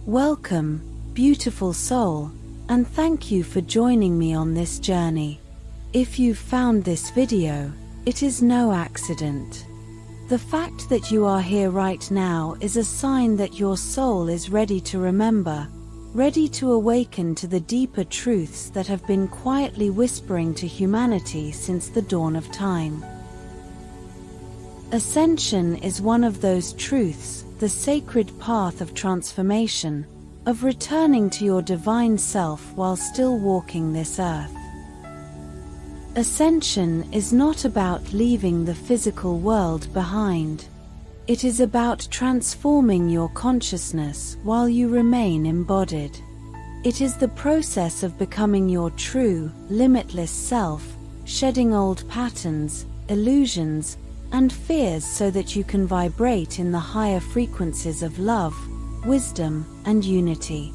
Welcome, beautiful soul, and thank you for joining me on this journey. If you've found this video, it is no accident. The fact that you are here right now is a sign that your soul is ready to remember, ready to awaken to the deeper truths that have been quietly whispering to humanity since the dawn of time. Ascension is one of those truths, the sacred path of transformation, of returning to your divine self while still walking this earth. Ascension is not about leaving the physical world behind. It is about transforming your consciousness while you remain embodied. It is the process of becoming your true, limitless self, shedding old patterns, illusions, and fears so that you can vibrate in the higher frequencies of love, wisdom, and unity.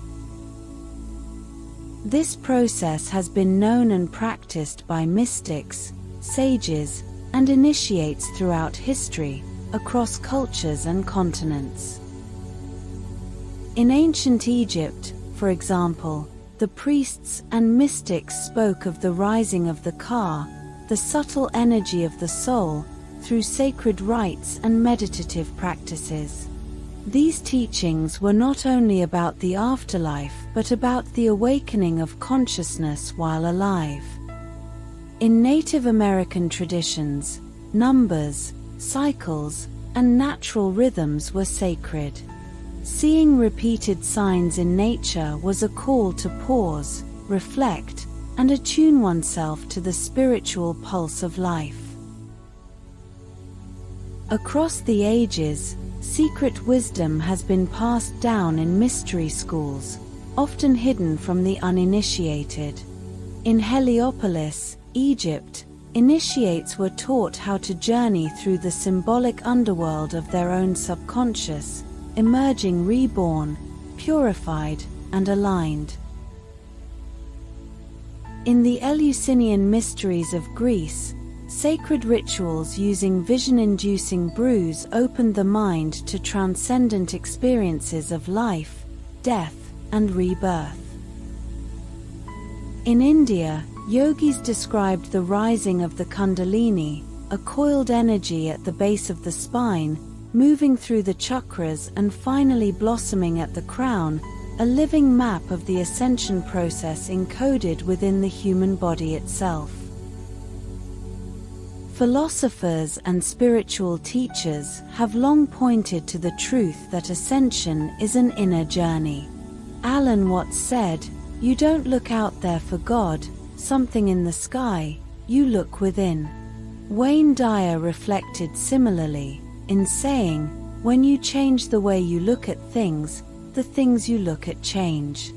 This process has been known and practiced by mystics, sages, and initiates throughout history, across cultures and continents. In ancient Egypt, for example, the priests and mystics spoke of the rising of the Ka, the subtle energy of the soul, through sacred rites and meditative practices. These teachings were not only about the afterlife but about the awakening of consciousness while alive. In Native American traditions, numbers, cycles, and natural rhythms were sacred. Seeing repeated signs in nature was a call to pause, reflect, and attune oneself to the spiritual pulse of life. Across the ages, secret wisdom has been passed down in mystery schools, often hidden from the uninitiated. In Heliopolis, Egypt, initiates were taught how to journey through the symbolic underworld of their own subconscious, emerging reborn, purified, and aligned. In the Eleusinian mysteries of Greece, sacred rituals using vision-inducing brews opened the mind to transcendent experiences of life, death, and rebirth. In India, yogis described the rising of the Kundalini, a coiled energy at the base of the spine, moving through the chakras and finally blossoming at the crown, a living map of the ascension process encoded within the human body itself. Philosophers and spiritual teachers have long pointed to the truth that ascension is an inner journey. Alan Watts said, "You don't look out there for God, something in the sky, you look within." Wayne Dyer reflected similarly, in saying, "When you change the way you look at things, the things you look at change."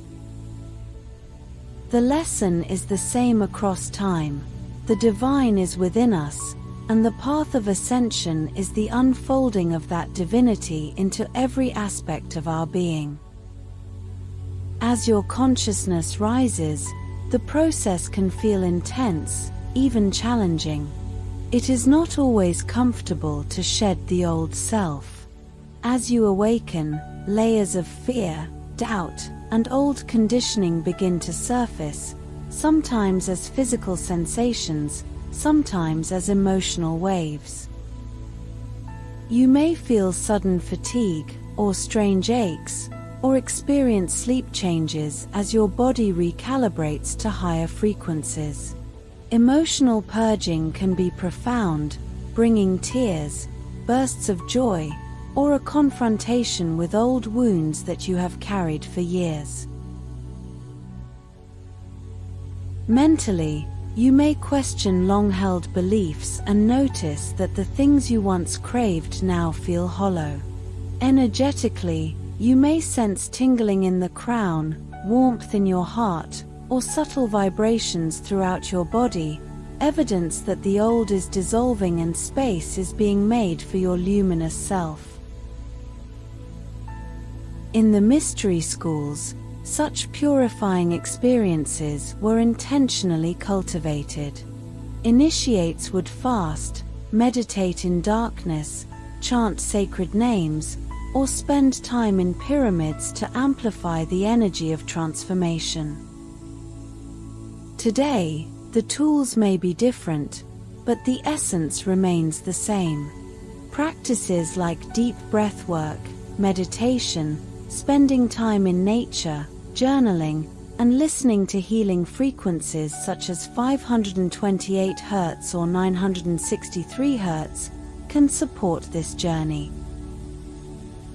The lesson is the same across time. The divine is within us, and the path of ascension is the unfolding of that divinity into every aspect of our being. As your consciousness rises, the process can feel intense, even challenging. It is not always comfortable to shed the old self. As you awaken, layers of fear, doubt, and old conditioning begin to surface, sometimes as physical sensations, sometimes as emotional waves. You may feel sudden fatigue, or strange aches, or experience sleep changes as your body recalibrates to higher frequencies. Emotional purging can be profound, bringing tears, bursts of joy, or a confrontation with old wounds that you have carried for years. Mentally, you may question long-held beliefs and notice that the things you once craved now feel hollow. Energetically, you may sense tingling in the crown, warmth in your heart, or subtle vibrations throughout your body, evidence that the old is dissolving and space is being made for your luminous self. In the mystery schools, such purifying experiences were intentionally cultivated. Initiates would fast, meditate in darkness, chant sacred names, or spend time in pyramids to amplify the energy of transformation. Today, the tools may be different, but the essence remains the same. Practices like deep breath work, meditation, spending time in nature, journaling, and listening to healing frequencies such as 528 Hz or 963 Hz can support this journey.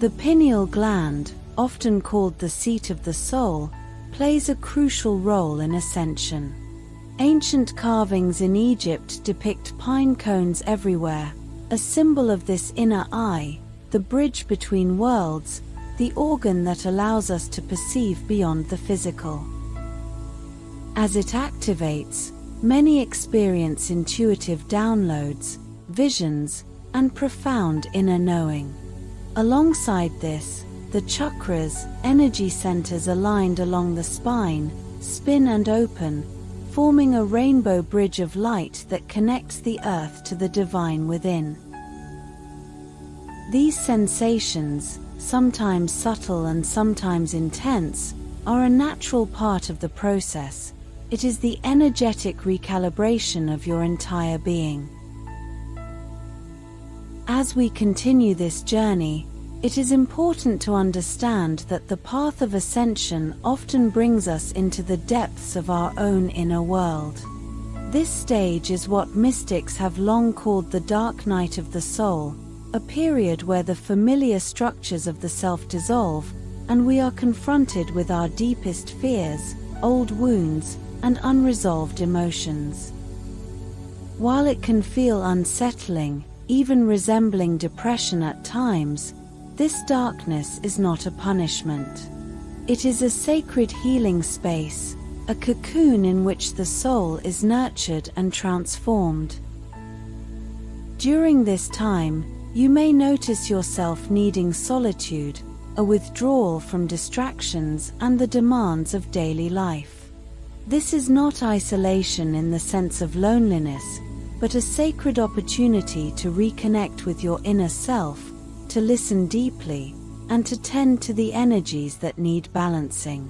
The pineal gland, often called the seat of the soul, plays a crucial role in ascension. Ancient carvings in Egypt depict pine cones everywhere, a symbol of this inner eye, the bridge between worlds, the organ that allows us to perceive beyond the physical. As it activates, many experience intuitive downloads, visions, and profound inner knowing. Alongside this, the chakras, energy centers aligned along the spine, spin and open, forming a rainbow bridge of light that connects the earth to the divine within. These sensations, sometimes subtle and sometimes intense, are a natural part of the process. It is the energetic recalibration of your entire being. As we continue this journey, it is important to understand that the path of ascension often brings us into the depths of our own inner world. This stage is what mystics have long called the dark night of the soul, a period where the familiar structures of the self dissolve, and we are confronted with our deepest fears, old wounds, and unresolved emotions. While it can feel unsettling, even resembling depression at times, this darkness is not a punishment. It is a sacred healing space, a cocoon in which the soul is nurtured and transformed. During this time, you may notice yourself needing solitude, a withdrawal from distractions and the demands of daily life. This is not isolation in the sense of loneliness, but a sacred opportunity to reconnect with your inner self, to listen deeply, and to tend to the energies that need balancing.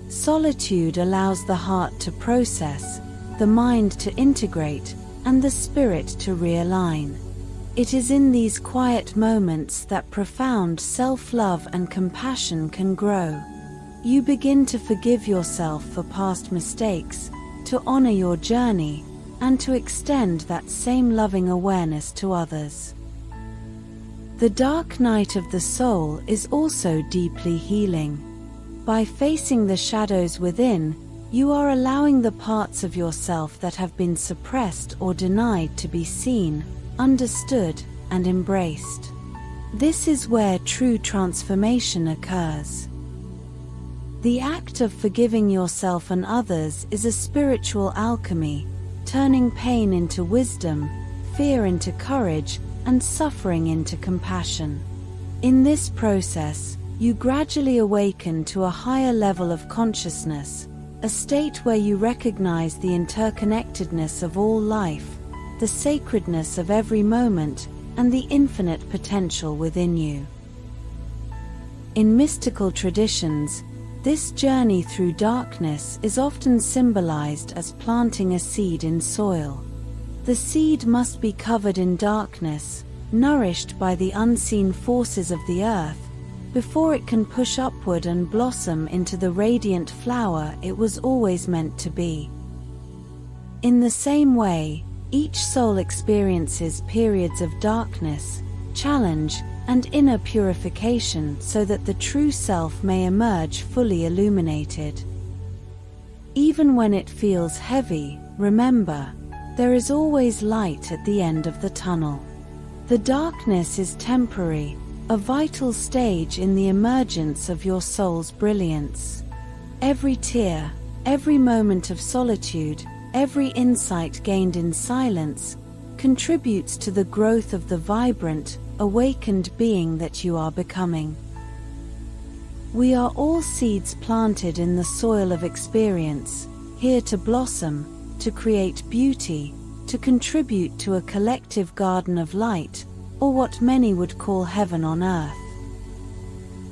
Solitude allows the heart to process, the mind to integrate, and the spirit to realign. It is in these quiet moments that profound self-love and compassion can grow. You begin to forgive yourself for past mistakes, to honor your journey, and to extend that same loving awareness to others. The dark night of the soul is also deeply healing. By facing the shadows within, you are allowing the parts of yourself that have been suppressed or denied to be seen, understood, and embraced. This is where true transformation occurs. The act of forgiving yourself and others is a spiritual alchemy, turning pain into wisdom, fear into courage, and suffering into compassion. In this process, you gradually awaken to a higher level of consciousness, a state where you recognize the interconnectedness of all life, the sacredness of every moment, and the infinite potential within you. In mystical traditions, this journey through darkness is often symbolized as planting a seed in soil. The seed must be covered in darkness, nourished by the unseen forces of the earth, before it can push upward and blossom into the radiant flower it was always meant to be. In the same way, each soul experiences periods of darkness, challenge, and inner purification so that the true self may emerge fully illuminated. Even when it feels heavy, remember, there is always light at the end of the tunnel. The darkness is temporary, a vital stage in the emergence of your soul's brilliance. Every tear, every moment of solitude, every insight gained in silence, contributes to the growth of the vibrant, awakened being that you are becoming. We are all seeds planted in the soil of experience, here to blossom, to create beauty, to contribute to a collective garden of light, or what many would call heaven on earth.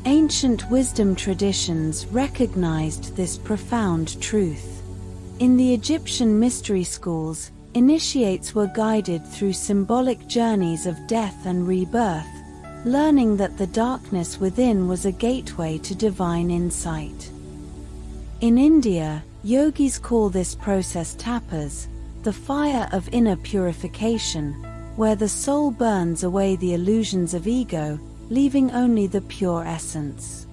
Ancient wisdom traditions recognized this profound truth. In the Egyptian mystery schools, initiates were guided through symbolic journeys of death and rebirth, learning that the darkness within was a gateway to divine insight. In India, yogis call this process tapas, the fire of inner purification, where the soul burns away the illusions of ego, leaving only the pure essence.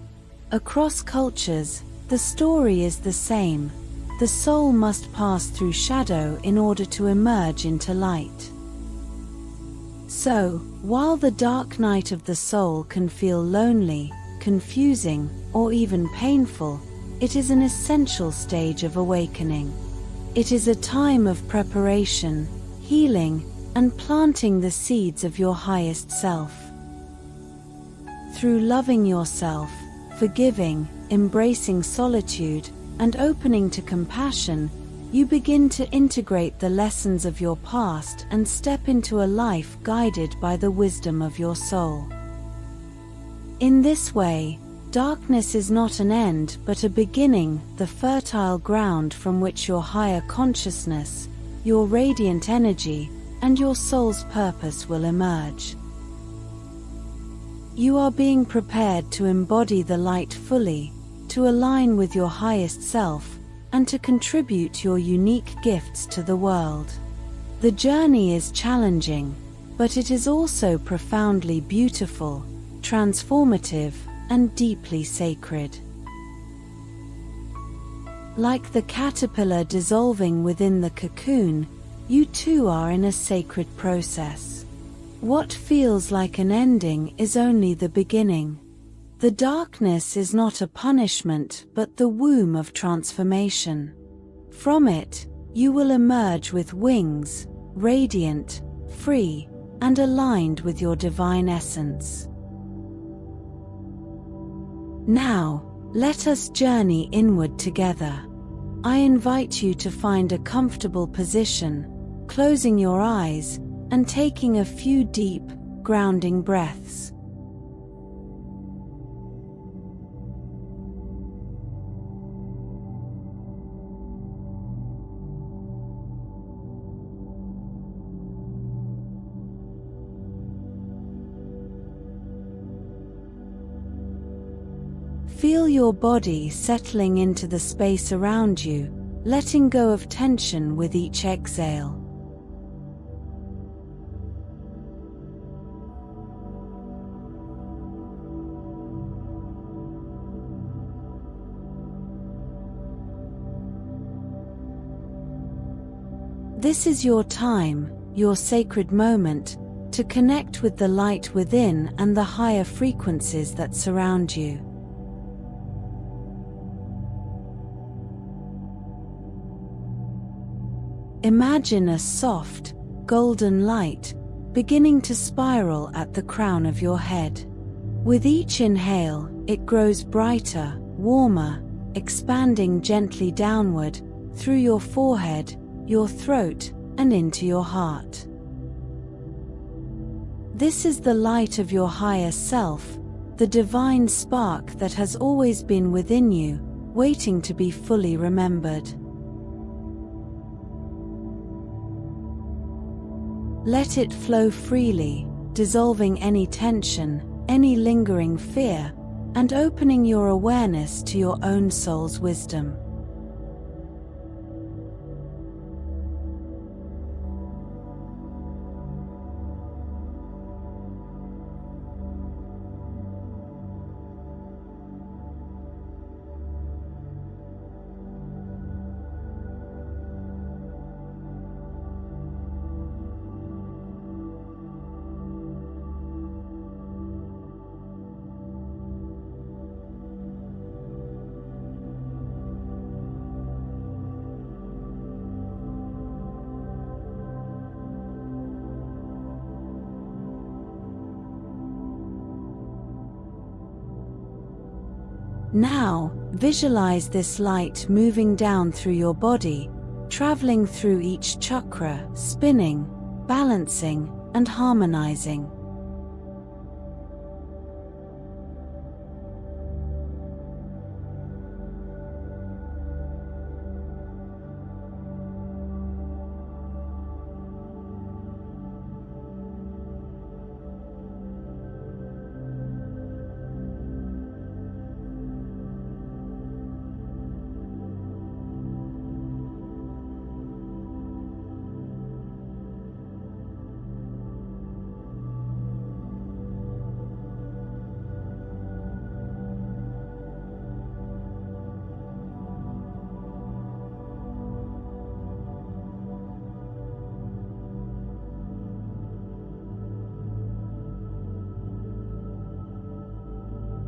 Across cultures, the story is the same. The soul must pass through shadow in order to emerge into light. So, while the dark night of the soul can feel lonely, confusing, or even painful, it is an essential stage of awakening. It is a time of preparation, healing, and planting the seeds of your highest self. Through loving yourself, forgiving, embracing solitude, and opening to compassion, you begin to integrate the lessons of your past and step into a life guided by the wisdom of your soul. In this way, darkness is not an end but a beginning, the fertile ground from which your higher consciousness, your radiant energy, and your soul's purpose will emerge. You are being prepared to embody the light fully, to align with your highest self, and to contribute your unique gifts to the world. The journey is challenging, but it is also profoundly beautiful, transformative, and deeply sacred. Like the caterpillar dissolving within the cocoon, you too are in a sacred process. What feels like an ending is only the beginning. The darkness is not a punishment but the womb of transformation. From it, you will emerge with wings, radiant, free, and aligned with your divine essence. Now, let us journey inward together. I invite you to find a comfortable position, closing your eyes, and taking a few deep, grounding breaths. Feel your body settling into the space around you, letting go of tension with each exhale. This is your time, your sacred moment, to connect with the light within and the higher frequencies that surround you. Imagine a soft, golden light beginning to spiral at the crown of your head. With each inhale, it grows brighter, warmer, expanding gently downward, through your forehead, your throat, and into your heart. This is the light of your higher self, the divine spark that has always been within you, waiting to be fully remembered. Let it flow freely, dissolving any tension, any lingering fear, and opening your awareness to your own soul's wisdom. Now, visualize this light moving down through your body, traveling through each chakra, spinning, balancing, and harmonizing.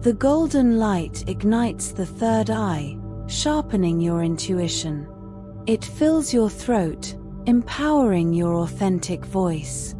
The golden light ignites the third eye, sharpening your intuition. It fills your throat, empowering your authentic voice.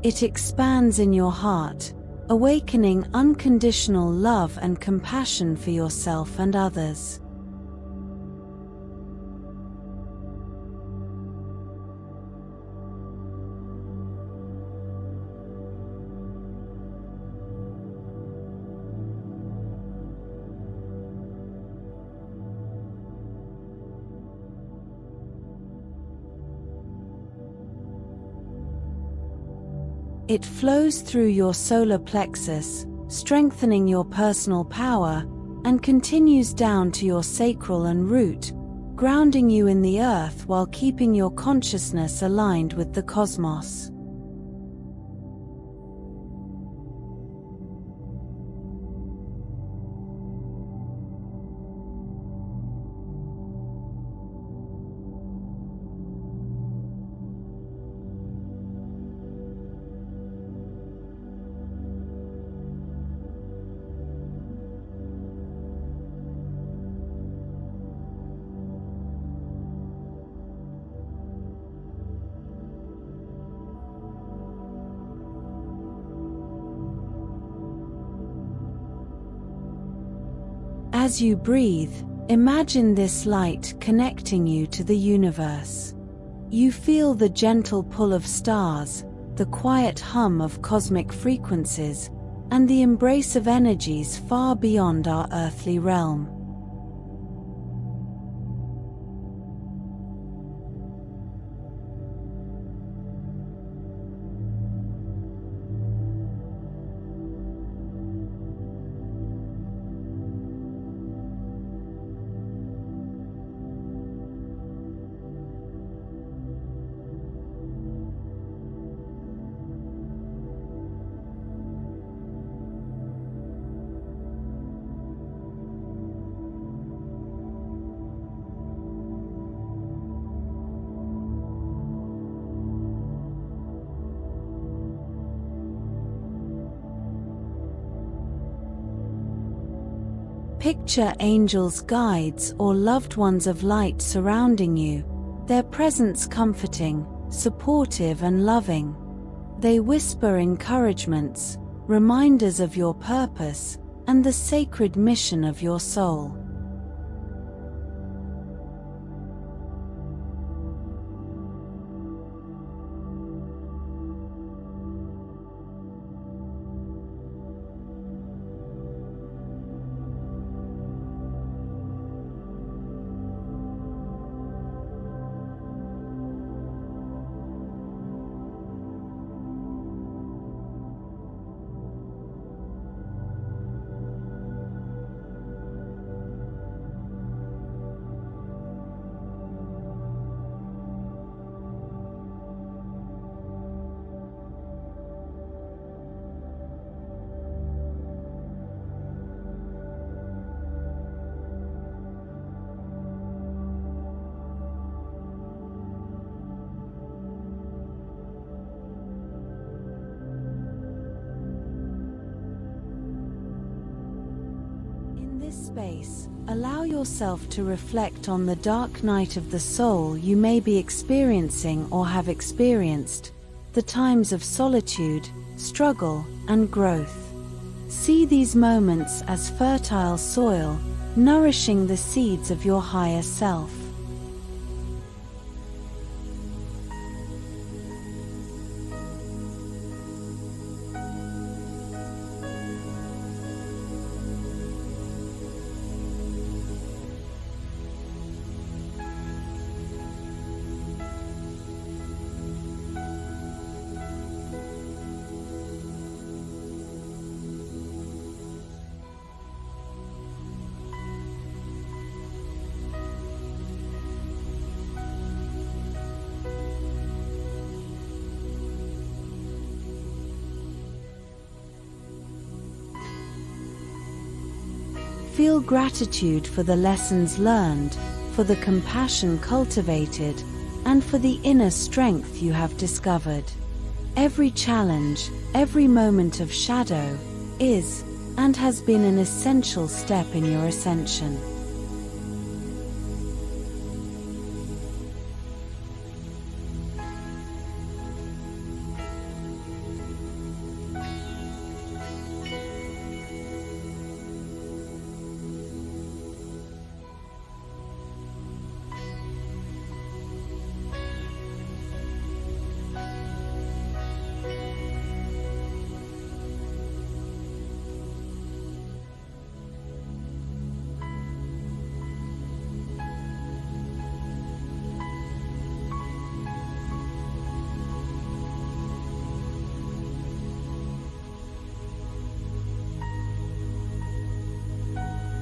It expands in your heart, awakening unconditional love and compassion for yourself and others. It flows through your solar plexus, strengthening your personal power, and continues down to your sacral and root, grounding you in the earth while keeping your consciousness aligned with the cosmos. As you breathe, imagine this light connecting you to the universe. You feel the gentle pull of stars, the quiet hum of cosmic frequencies, and the embrace of energies far beyond our earthly realm. Picture angels, guides, or loved ones of light surrounding you, their presence comforting, supportive and loving. They whisper encouragements, reminders of your purpose, and the sacred mission of your soul. Space, allow yourself to reflect on the dark night of the soul you may be experiencing or have experienced, the times of solitude, struggle, and growth. See these moments as fertile soil, nourishing the seeds of your higher self. Feel gratitude for the lessons learned, for the compassion cultivated, and for the inner strength you have discovered. Every challenge, every moment of shadow, is, and has been an essential step in your ascension.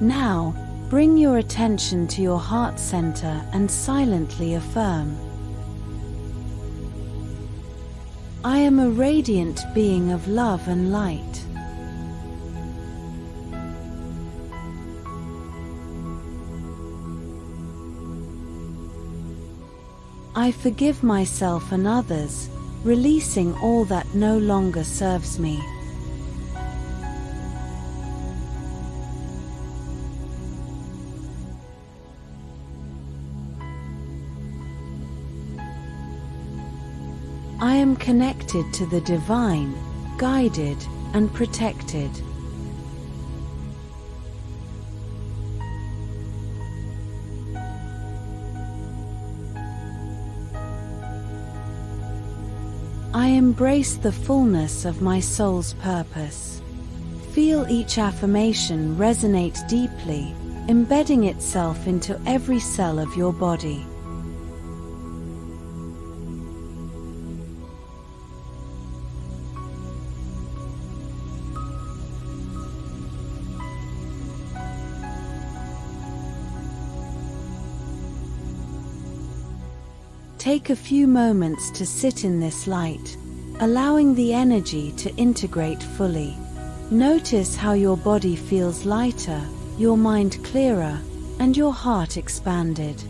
Now, bring your attention to your heart center and silently affirm, I am a radiant being of love and light. I forgive myself and others, releasing all that no longer serves me. I am connected to the divine, guided, and protected. I embrace the fullness of my soul's purpose. Feel each affirmation resonate deeply, embedding itself into every cell of your body. Take a few moments to sit in this light, allowing the energy to integrate fully. Notice how your body feels lighter, your mind clearer, and your heart expanded.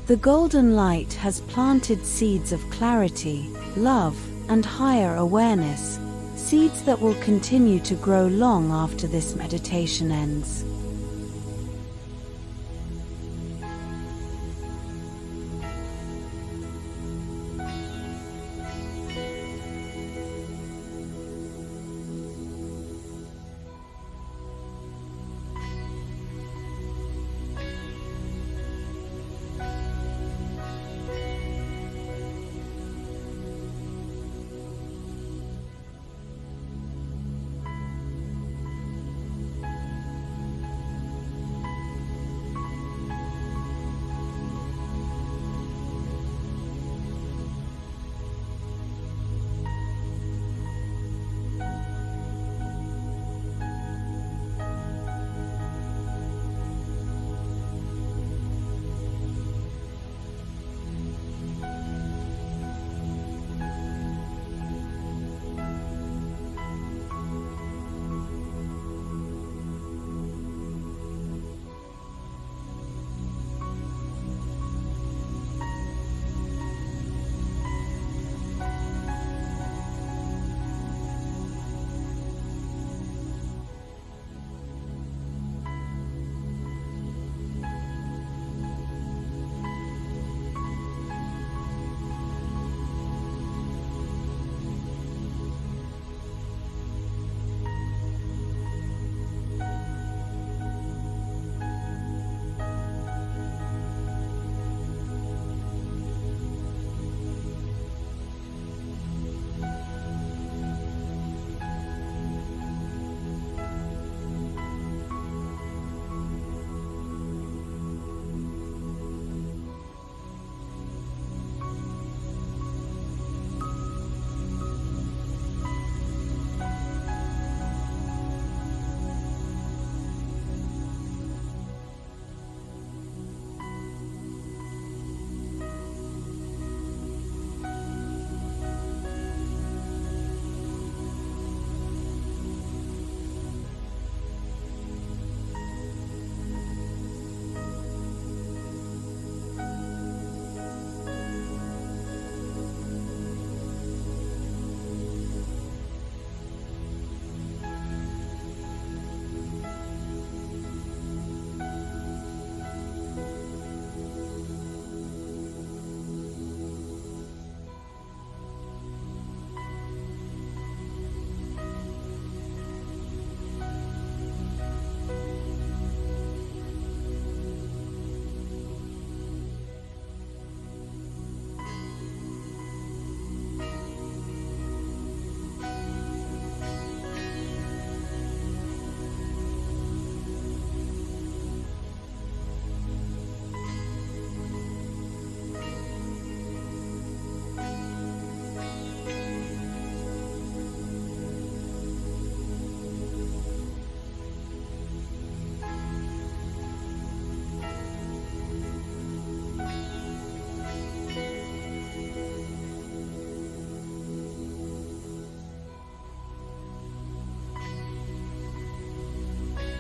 The golden light has planted seeds of clarity, love, and higher awareness, seeds that will continue to grow long after this meditation ends.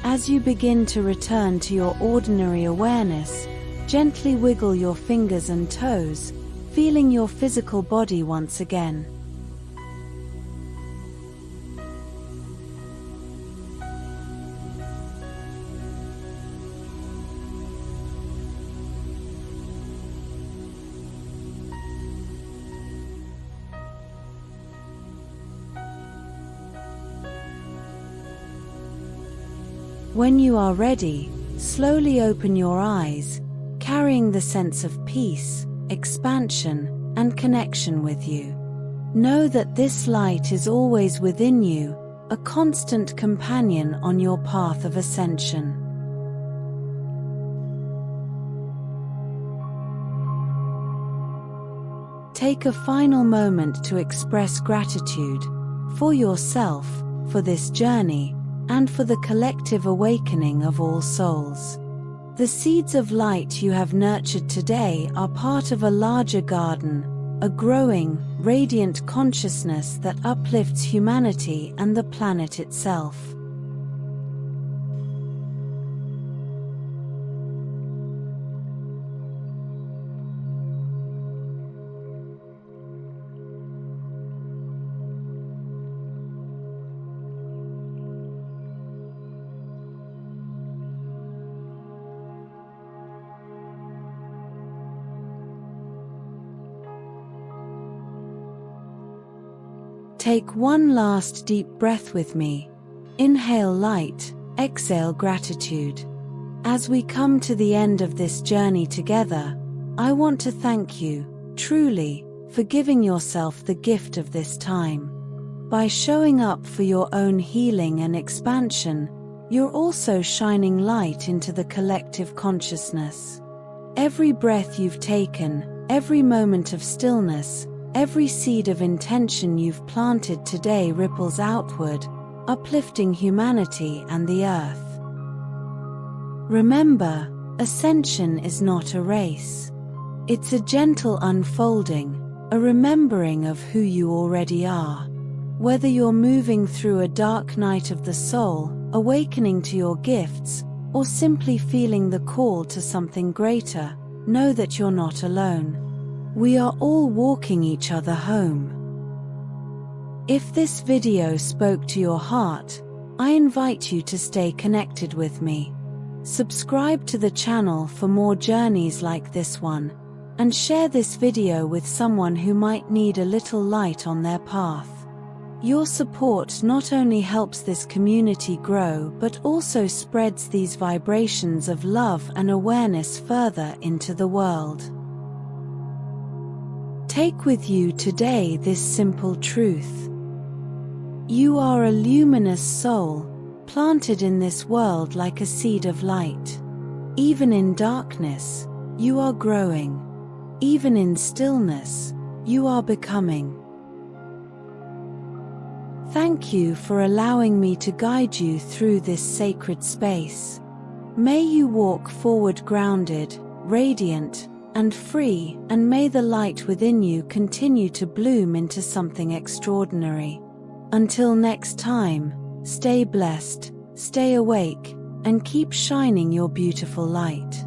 As you begin to return to your ordinary awareness, gently wiggle your fingers and toes, feeling your physical body once again. When you are ready, slowly open your eyes, carrying the sense of peace, expansion, and connection with you. Know that this light is always within you, a constant companion on your path of ascension. Take a final moment to express gratitude for yourself, for this journey, and for the collective awakening of all souls. The seeds of light you have nurtured today are part of a larger garden, a growing, radiant consciousness that uplifts humanity and the planet itself. Take one last deep breath with me. Inhale light, exhale gratitude. As we come to the end of this journey together, I want to thank you, truly, for giving yourself the gift of this time. By showing up for your own healing and expansion, you're also shining light into the collective consciousness. Every breath you've taken, every moment of stillness, every seed of intention you've planted today ripples outward, uplifting humanity and the earth. Remember, ascension is not a race. It's a gentle unfolding, a remembering of who you already are. Whether you're moving through a dark night of the soul, awakening to your gifts, or simply feeling the call to something greater, know that you're not alone. We are all walking each other home. If this video spoke to your heart, I invite you to stay connected with me. Subscribe to the channel for more journeys like this one, and share this video with someone who might need a little light on their path. Your support not only helps this community grow but also spreads these vibrations of love and awareness further into the world. Take with you today this simple truth. You are a luminous soul, planted in this world like a seed of light. Even in darkness, you are growing. Even in stillness, you are becoming. Thank you for allowing me to guide you through this sacred space. May you walk forward grounded, radiant, and free, and may the light within you continue to bloom into something extraordinary. Until next time, stay blessed, stay awake, and keep shining your beautiful light.